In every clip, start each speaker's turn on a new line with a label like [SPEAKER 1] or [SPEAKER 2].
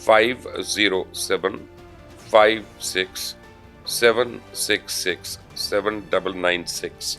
[SPEAKER 1] 507 56 766 7996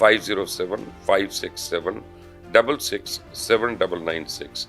[SPEAKER 1] 507 567 66 7996।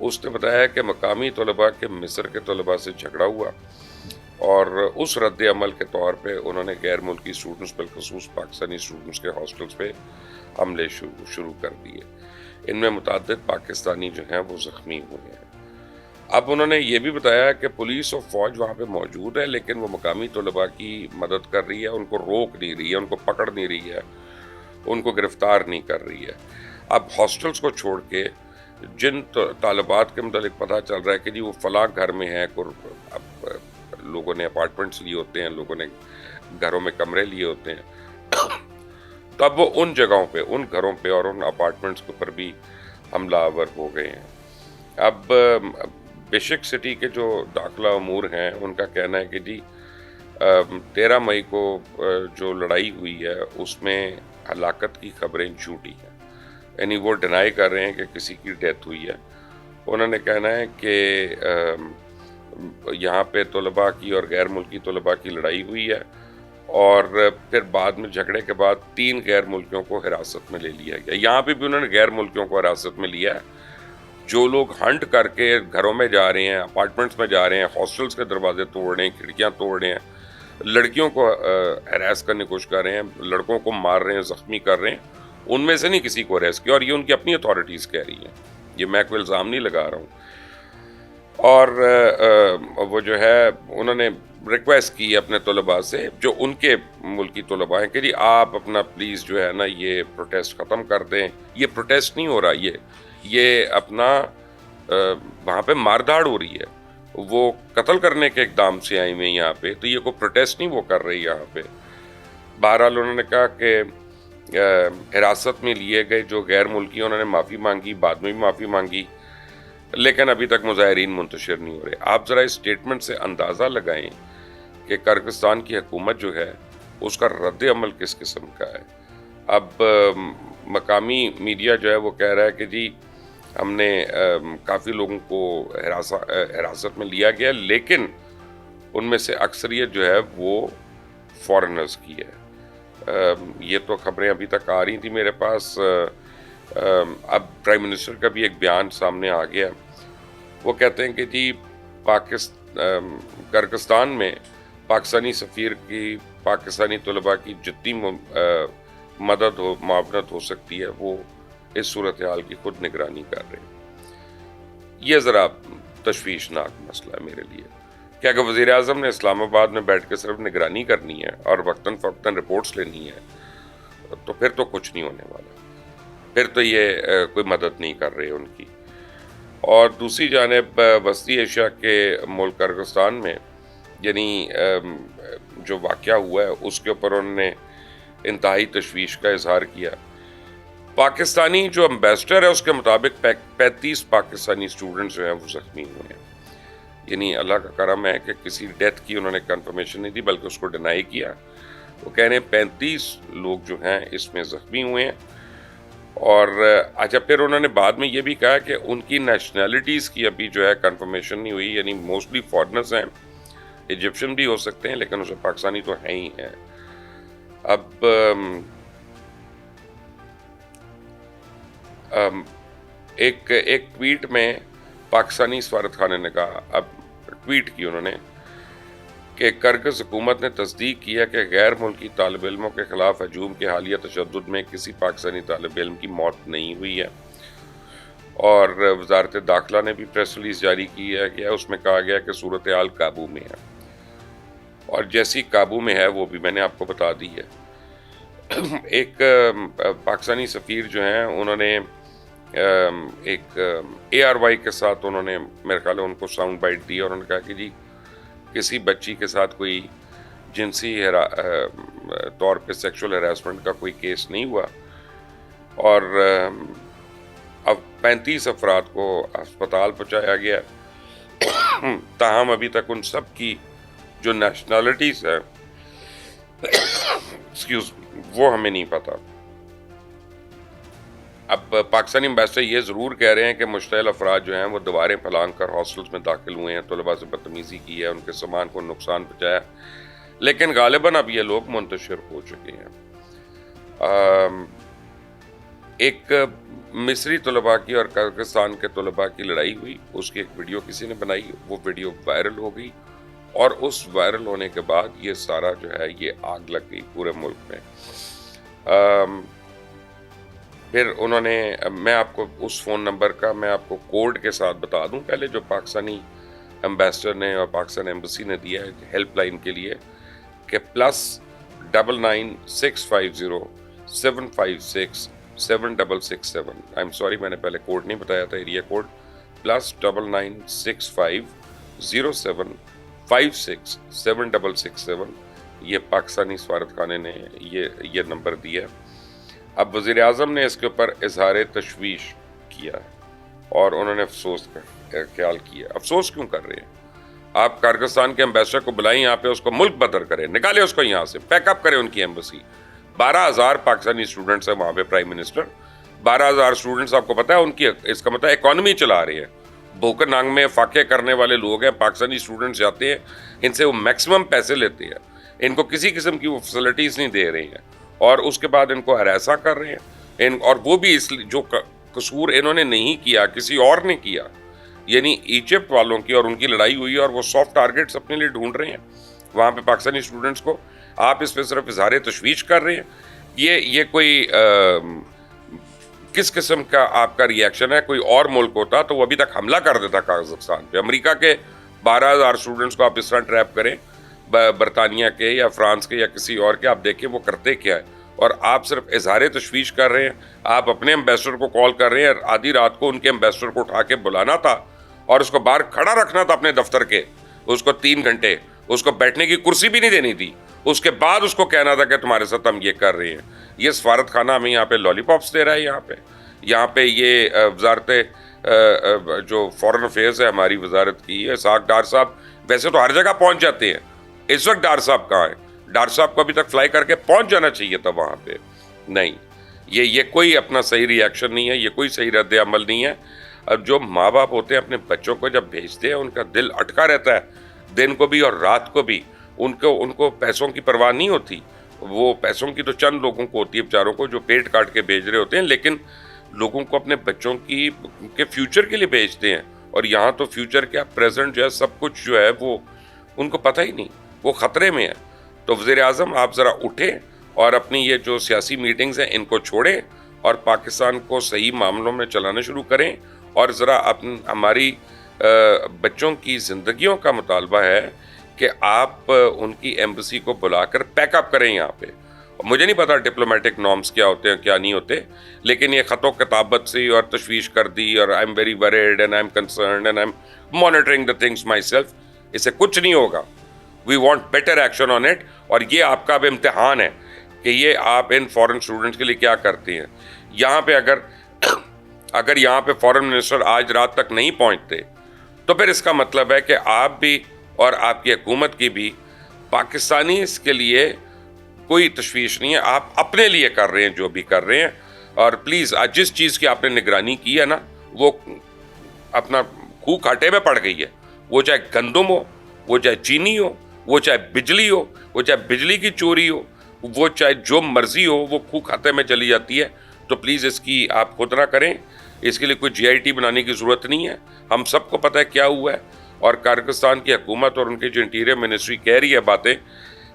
[SPEAKER 1] اس نے بتایا کہ مقامی طلباء کے مصر کے طلباء سے جھگڑا ہوا اور اس رد عمل کے طور پہ انہوں نے غیر ملکی اسٹوڈنٹس بالخصوص پاکستانی اسٹوڈنٹس کے ہاسٹلس پہ حملے شروع کر دیے. ان میں متعدد پاکستانی جو ہیں وہ زخمی ہوئے ہیں. اب انہوں نے یہ بھی بتایا کہ پولیس اور فوج وہاں پہ موجود ہے لیکن وہ مقامی طلباء کی مدد کر رہی ہے, ان کو روک نہیں رہی ہے, ان کو پکڑ نہیں رہی ہے, ان کو گرفتار نہیں کر رہی ہے. اب ہاسٹلس کو چھوڑ کے جن طالبات کے متعلق پتہ چل رہا ہے کہ جی وہ فلاں گھر میں ہیں, اب لوگوں نے اپارٹمنٹس لیے ہوتے ہیں, لوگوں نے گھروں میں کمرے لیے ہوتے ہیں, تب وہ ان جگہوں پہ, ان گھروں پہ اور ان اپارٹمنٹس کے اوپر بھی حملہ آور ہو گئے ہیں. اب بیشک سٹی کے جو داخلہ امور ہیں ان کا کہنا ہے کہ جی 13 مئی کو جو لڑائی ہوئی ہے اس میں ہلاکت کی خبریں جھوٹی ہیں, یعنی وہ ڈینائی کر رہے ہیں کہ کسی کی ڈیتھ ہوئی ہے. انہوں نے کہنا ہے کہ یہاں پہ طلباء کی اور غیر ملکی طلباء کی لڑائی ہوئی ہے اور پھر بعد میں جھگڑے کے بعد 3 غیر ملکیوں کو حراست میں لے لیا گیا. یہاں پہ بھی انہوں نے غیر ملکیوں کو حراست میں لیا ہے. جو لوگ ہنٹ کر کے گھروں میں جا رہے ہیں, اپارٹمنٹس میں جا رہے ہیں, ہاسٹلس کے دروازے توڑ رہے ہیں, کھڑکیاں توڑ رہے ہیں, لڑکیوں کو ہراس کرنے کی کوشش کر رہے ہیں, لڑکوں کو مار رہے ہیں, زخمی کر رہے ہیں, ان میں سے نہیں کسی کو ہراس کیا, اور یہ ان کی اپنی اتھارٹیز کہہ رہی ہیں, یہ میں کوئی الزام نہیں لگا رہا ہوں. اور وہ جو ہے انہوں نے ریکویسٹ کی اپنے طلباء سے جو ان کے ملکی طلباء ہیں کہ جی آپ اپنا پلیز جو ہے نا یہ پروٹیسٹ ختم کر دیں. یہ پروٹیسٹ نہیں ہو رہا, یہ اپنا وہاں پہ مارداڑ ہو رہی ہے, وہ قتل کرنے کے اقدام سے آئی ہوئے یہاں پہ, تو یہ کوئی پروٹیسٹ نہیں وہ کر رہی یہاں پہ. بہرحال انہوں نے کہا کہ حراست میں لیے گئے جو غیر ملکی انہوں نے معافی مانگی, بعد میں بھی معافی مانگی, لیکن ابھی تک مظاہرین منتشر نہیں ہو رہے. آپ ذرا اس اسٹیٹمنٹ سے اندازہ لگائیں کہ کرغزستان کی حکومت جو ہے اس کا رد عمل کس قسم کا ہے. اب مقامی میڈیا جو ہے وہ کہہ رہا ہے کہ جی ہم نے کافی لوگوں کو حراست میں لیا گیا لیکن ان میں سے اکثریت جو ہے وہ فارنرز کی ہے. یہ تو خبریں ابھی تک آ رہی تھیں میرے پاس. اب پرائم منسٹر کا بھی ایک بیان سامنے آ گیا. وہ کہتے ہیں کہ جی کرغزستان میں پاکستانی سفیر کی پاکستانی طلباء کی جتنی مدد معاونت ہو سکتی ہے وہ اس صورتحال کی خود نگرانی کر رہے ہیں. یہ ذرا تشویشناک مسئلہ ہے میرے لیے کہ اگر وزیر اعظم نے اسلام آباد میں بیٹھ کے صرف نگرانی کرنی ہے اور وقتاً فوقتاً رپورٹس لینی ہے تو پھر تو کچھ نہیں ہونے والا, پھر تو یہ کوئی مدد نہیں کر رہے ان کی. اور دوسری جانب وسطی ایشیا کے ملک کرغزستان میں یعنی جو واقعہ ہوا ہے اس کے اوپر انہوں نے انتہائی تشویش کا اظہار کیا. پاکستانی جو امبیسڈر ہے اس کے مطابق 35 پاکستانی اسٹوڈنٹس جو ہیں وہ زخمی ہوئے ہیں. یعنی اللہ کا کرم ہے کہ کسی ڈیتھ کی انہوں نے کنفرمیشن نہیں دی بلکہ اس کو ڈینائی کیا. وہ کہہ رہے ہیں 35 لوگ جو ہیں اس میں زخمی ہوئے ہیں. اور اچھا پھر انہوں نے بعد میں یہ بھی کہا کہ ان کی نیشنلٹیز کی ابھی جو ہے کنفرمیشن نہیں ہوئی, یعنی موسٹلی فارنرز ہیں, ایجپشن بھی ہو سکتے ہیں لیکن اس میں پاکستانی تو ہیں ہی ہیں. اب ایک ٹویٹ میں پاکستانی سفارت خانے نے کہا, اب ٹویٹ کی انہوں نے کہ کرغز حکومت نے تصدیق کیا کہ غیر ملکی طالب علموں کے خلاف ہجوم کے حالیہ تشدد میں کسی پاکستانی طالب علم کی موت نہیں ہوئی ہے. اور وزارت داخلہ نے بھی پریس ریلیز جاری کی ہے کہ اس میں کہا گیا کہ صورتحال قابو میں ہے, اور جیسی قابو میں ہے وہ بھی میں نے آپ کو بتا دی ہے. ایک پاکستانی سفیر جو ہیں انہوں نے ایک ARY کے ساتھ انہوں نے میرے خیال ہے ان کو ساؤنڈ بائٹ دی اور انہوں نے کہا کہ جی کسی بچی کے ساتھ کوئی جنسی طور پہ سیکشول ہراسمنٹ کا کوئی کیس نہیں ہوا, اور اب 35 افراد کو ہسپتال پہنچایا گیا. تاہم ابھی تک ان سب کی جو نیشنلٹیز ہے وہ ہمیں نہیں پتا. اب پاکستانی امبیسڈر یہ ضرور کہہ رہے ہیں کہ مشتعل افراد جو ہیں وہ دیواریں پھلانگ کر ہاسٹلز میں داخل ہوئے ہیں, طلباء سے بدتمیزی کی ہے, ان کے سامان کو نقصان پہنچایا, لیکن غالباً اب یہ لوگ منتشر ہو چکے ہیں. ایک مصری طلباء کی اور کرغزستان کے طلباء کی لڑائی ہوئی، اس کی ایک ویڈیو کسی نے بنائی، وہ ویڈیو وائرل ہو گئی، اور اس وائرل ہونے کے بعد یہ سارا جو ہے یہ آگ لگ گئی پورے ملک میں۔ پھر انہوں نے، میں آپ کو اس فون نمبر کا میں آپ کو کوڈ کے ساتھ بتا دوں پہلے، جو پاکستانی ایمبیسڈر نے اور پاکستان ایمبیسی نے دیا ہے ہیلپ لائن کے لیے، کہ +996507567667۔ آئی ایم سوری، میں نے پہلے کوڈ نہیں بتایا تھا، ایریا کوڈ +9965075667۔ یہ پاکستانی سفارت خانے نے یہ نمبر دیا ہے۔ اب وزیر اعظم نے اس کے اوپر اظہار تشویش کیا اور انہوں نے افسوس کا خیال کیا۔ افسوس کیوں کر رہے ہیں؟ آپ کرغزستان کے ایمبیسڈر کو بلائیں یہاں پہ، اس کو ملک بدر کریں، نکالیں اس کو یہاں سے، پیک اپ کریں ان کی ایمبیسی۔ 12,000 پاکستانی اسٹوڈنٹس ہیں وہاں پہ، پرائم منسٹر 12,000 اسٹوڈنٹس، آپ کو پتا ہے ان کی، اس کا مطلب اکانومی چلا رہی ہے۔ بھوک نانگ میں فاقے کرنے والے لوگ ہیں، پاکستانی اسٹوڈنٹس جاتے ہیں، ان سے وہ میکسیمم پیسے لیتے ہیں، ان کو کسی قسم کی وہ فیسلٹیز نہیں دے رہے ہیں، اور اس کے بعد ان کو ہراساں کر رہے ہیں، اور وہ بھی اس جو قصور انہوں نے نہیں کیا، کسی اور نے کیا، یعنی ایجپٹ والوں کی اور ان کی لڑائی ہوئی، اور وہ سافٹ ٹارگٹس اپنے لیے ڈھونڈ رہے ہیں وہاں پہ پاکستانی اسٹوڈنٹس کو۔ آپ اس پہ صرف اظہار تشویش کر رہے ہیں۔ یہ کوئی کس قسم کا آپ کا ری ایکشن ہے؟ کوئی اور ملک ہوتا تو وہ ابھی تک حملہ کر دیتا قازقستان پہ۔ امریکہ کے 12,000 اسٹوڈنٹس کو آپ اس طرح ٹریپ کریں، برطانیہ کے یا فرانس کے یا کسی اور کے، آپ دیکھیں وہ کرتے کیا ہے، اور آپ صرف اظہار تشویش کر رہے ہیں۔ آپ اپنے ایمبیسڈر کو کال کر رہے ہیں، آدھی رات کو ان کے ایمبیسڈر کو اٹھا کے بلانا تھا اور اس کو باہر کھڑا رکھنا تھا اپنے دفتر کے، اس کو 3 گھنٹے، اس کو بیٹھنے کی کرسی بھی نہیں دینی تھی، اس کے بعد اس کو کہنا تھا کہ تمہارے ساتھ ہم یہ کر رہے ہیں۔ یہ سفارت خانہ ہمیں یہاں پہ لالی پاپس دے رہا ہے، یہاں پہ یہ وزارت جو فورن افیئرز ہے ہماری وزارت کی، اسحاق ڈار صاحب ویسے تو ہر جگہ پہنچ جاتے ہیں، اس وقت ڈار صاحب کہاں ہیں؟ ڈار صاحب کو ابھی تک فلائی کر کے پہنچ جانا چاہیے تھا وہاں پہ۔ نہیں، یہ کوئی اپنا صحیح ری ایکشن نہیں ہے، یہ کوئی صحیح رد عمل نہیں ہے۔ اب جو ماں باپ ہوتے ہیں اپنے بچوں کو جب بھیجتے ہیں، ان کا دل اٹکا رہتا ہے دن کو بھی اور رات کو بھی، ان کو پیسوں کی پرواہ نہیں ہوتی۔ وہ پیسوں کی تو چند لوگوں کو ہوتی ہے بیچاروں کو، جو پیٹ کاٹ کے بھیج رہے ہوتے ہیں، لیکن لوگوں کو اپنے بچوں کے فیوچر کے لیے بھیجتے ہیں، اور یہاں تو فیوچر کیا، پریزنٹ جو ہے سب کچھ جو ہے وہ ان کو پتہ ہی نہیں، وہ خطرے میں ہے۔ تو وزیر اعظم آپ ذرا اٹھیں اور اپنی یہ جو سیاسی میٹنگز ہیں ان کو چھوڑیں اور پاکستان کو صحیح معاملوں میں چلانا شروع کریں، اور ذرا ہماری بچوں کی زندگیوں کا مطالبہ ہے کہ آپ ان کی ایمبیسی کو بلا کر پیک اپ کریں یہاں پہ۔ مجھے نہیں پتا ڈپلومیٹک نارمز کیا ہوتے ہیں کیا نہیں ہوتے، لیکن یہ خط و کتابت سے اور تشویش کر دی، اور I am very worried and I am concerned and I am monitoring the things myself, اس سے کچھ نہیں ہوگا۔ We want better action on it, اور یہ آپ کا اب امتحان ہے کہ یہ آپ ان فورن اسٹوڈنٹس کے لیے کیا کرتے ہیں۔ یہاں پہ اگر یہاں پہ فورن منسٹر آج رات تک نہیں پہنچتے تو پھر اس کا مطلب ہے کہ آپ بھی اور آپ کی حکومت کی بھی پاکستانی اس کے لیے کوئی تشویش نہیں ہے، آپ اپنے لیے کر رہے ہیں جو بھی کر رہے ہیں۔ اور پلیز آج جس چیز کی آپ نے نگرانی کی ہے نا، وہ اپنا خو کھاٹے میں پڑ گئی ہے، وہ چاہے گندم ہو، وہ چاہے چینی ہو، وہ چاہے بجلی ہو، وہ چاہے بجلی کی چوری ہو، وہ چاہے جو مرضی ہو، وہ خو کھاتے میں چلی جاتی ہے۔ تو پلیز اس کی آپ خود نہ کریں، اس کے لیے کوئی GIT بنانے کی ضرورت نہیں ہے، ہم سب کو پتہ ہے کیا ہوا ہے۔ اور کرغزستان کی حکومت اور ان کی جو انٹیریئر منسٹری کہہ رہی ہے باتیں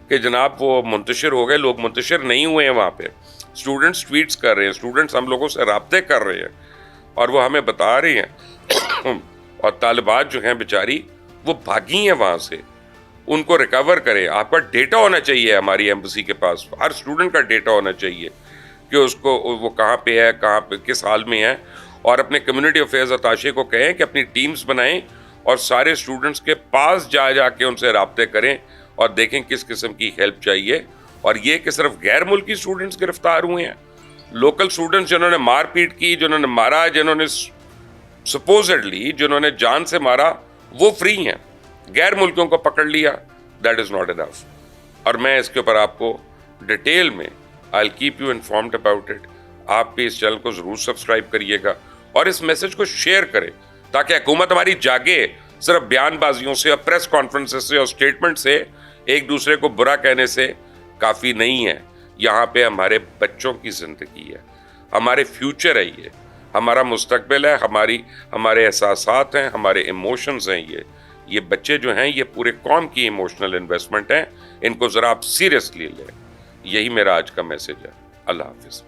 [SPEAKER 1] کہ جناب وہ منتشر ہو گئے، لوگ منتشر نہیں ہوئے ہیں وہاں پہ، اسٹوڈنٹس ٹویٹس کر رہے ہیں، اسٹوڈنٹس ہم لوگوں سے رابطے کر رہے ہیں اور وہ ہمیں بتا رہے ہیں اور طالبات جو ہیں بیچاری وہ بھاگی ہیں وہاں سے، ان کو ریکور کریں۔ آپ کا ڈیٹا ہونا چاہیے ہماری ایمبیسی کے پاس، ہر اسٹوڈنٹ کا ڈیٹا ہونا چاہیے کہ اس کو وہ کہاں پہ ہے، کہاں پہ کس حال میں ہے، اور اپنے کمیونٹی افیئرز اتاشے کو کہیں کہ اپنی ٹیمز بنائیں اور سارے اسٹوڈنٹس کے پاس جا کے ان سے رابطے کریں اور دیکھیں کس قسم کی ہیلپ چاہیے۔ اور یہ کہ صرف غیر ملکی اسٹوڈنٹس گرفتار ہوئے ہیں، لوکل اسٹوڈنٹس جنہوں نے مار پیٹ کی، جنہوں نے مارا، جنہوں نے سپوزڈلی جنہوں نے جان سے مارا، وہ فری ہیں۔ غیر ملکیوں کو پکڑ لیا، دیٹ از ناٹ انف۔ اور میں اس کے اوپر آپ کو ڈیٹیل میں I'll keep you informed about it۔ آپ بھی اس چینل کو ضرور سبسکرائب کریے گا اور اس میسج کو شیئر کریں تاکہ حکومت ہماری جاگے، صرف بیان بازیوں سے اور پریس کانفرنسز سے اور اسٹیٹمنٹ سے ایک دوسرے کو برا کہنے سے کافی نہیں ہے۔ یہاں پہ ہمارے بچوں کی زندگی ہے، ہمارے فیوچر ہے، ہمارا مستقبل ہے، ہمارے احساسات ہیں، ہمارے ایموشنز ہیں. یہ بچے جو ہیں یہ پورے قوم کی ایموشنل انویسٹمنٹ ہیں. ان کو ذرا آپ سیریسلی لیں. یہی میرا آج کا میسج ہے. اللہ حافظ.